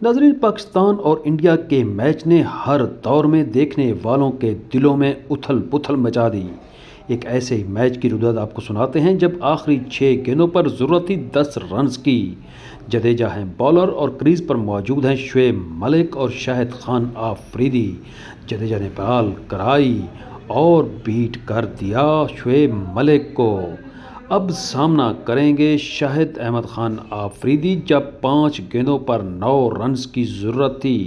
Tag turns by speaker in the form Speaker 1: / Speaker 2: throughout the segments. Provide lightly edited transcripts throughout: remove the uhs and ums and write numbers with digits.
Speaker 1: नाज़रीन, पाकिस्तान और इंडिया के मैच ने हर दौर में देखने वालों के दिलों में उथल पुथल मचा दी। एक ऐसे ही मैच की रुदाद आपको सुनाते हैं जब आखिरी 6 गेंदों पर ज़रूरत थी 10 रन्स की। जडेजा हैं बॉलर और क्रीज पर मौजूद हैं शुएब मलिक और शाहिद खान आफरीदी। जडेजा ने बॉल कराई और बीट कर दिया शुएब मलिक को। अब सामना करेंगे शाहिद अहमद खान आफरीदी जब 5 गेंदों पर 9 रन्स की ज़रूरत थी।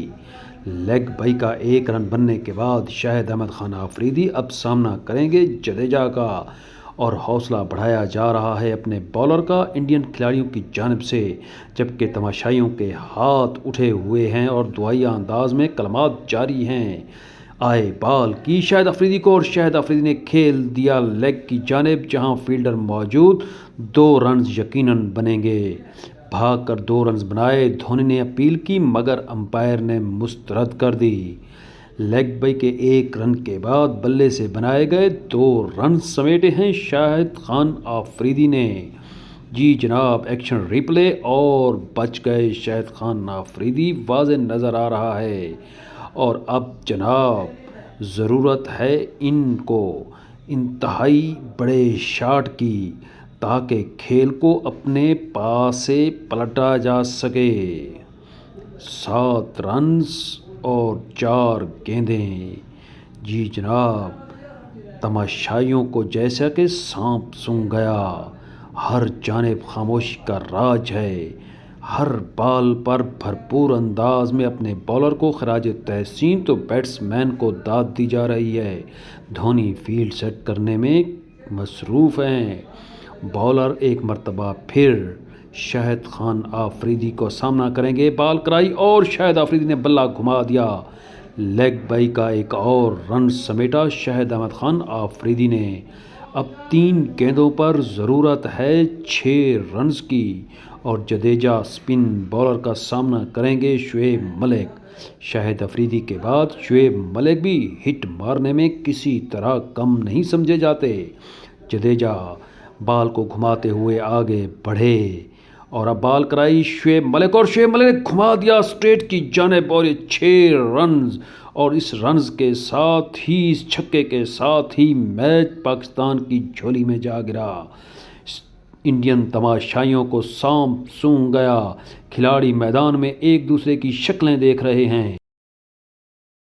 Speaker 1: लेग बाई का 1 रन बनने के बाद शाहिद अहमद खान आफरीदी अब सामना करेंगे जडेजा का, और हौसला बढ़ाया जा रहा है अपने बॉलर का इंडियन खिलाड़ियों की जानिब से, जबकि तमाशाइयों के हाथ उठे हुए हैं और दुआया अंदाज में कलमात जारी हैं। आए बाल की शाहिद अफरीदी को और शाहिद अफरीदी ने खेल दिया लेग की जानिब, जहां फील्डर मौजूद। 2 रन्स यकीनन बनेंगे। भाग कर 2 रन्स बनाए धोनी ने अपील की, मगर अंपायर ने मुस्तरद कर दी। लेग बाई के 1 रन के बाद बल्ले से बनाए गए 2 रन्स समेटे हैं शाहिद खान आफरीदी ने। जी जनाब, एक्शन रिप्ले और बच गए शाहिद खान आफरीदी वाज़े नज़र आ रहा है। और अब जनाब ज़रूरत है इनको इंतहाई बड़े शॉट की, ताकि खेल को अपने पास से पलटा जा सके। 7 रन्स और 4 गेंदें। जी जनाब, तमाशाइयों को जैसा कि सांप सूंघ गया। हर जानिब खामोशी का राज है। हर बॉल पर भरपूर अंदाज में अपने बॉलर को खराज तहसीन तो बैट्समैन को दाद दी जा रही है। धोनी फील्ड सेट करने में मसरूफ़ हैं। बॉलर एक मर्तबा फिर शाहिद खान आफरीदी को सामना करेंगे। बॉल कराई और शाहिद आफरीदी ने बल्ला घुमा दिया। लेग बाई का एक और रन समेटा शाहिद अहमद खान आफरीदी ने। अब 3 गेंदों पर ज़रूरत है 6 रन्स की, और जडेजा स्पिन बॉलर का सामना करेंगे शुएब मलिक। शाहिद अफरीदी के बाद शुएब मलिक भी हिट मारने में किसी तरह कम नहीं समझे जाते। जडेजा बॉल को घुमाते हुए आगे बढ़े और अब बॉल कराई शुएब मलिक, और शुएब मलिक ने घुमा दिया स्ट्रेट की जानिब, और ये 6 रन्स। और इस रन्स के साथ ही, इस छक्के के साथ ही मैच पाकिस्तान की झोली में जा गिरा। इंडियन तमाशाइयों को सांप सूंघ गया। खिलाड़ी मैदान में एक दूसरे की शक्लें देख रहे हैं।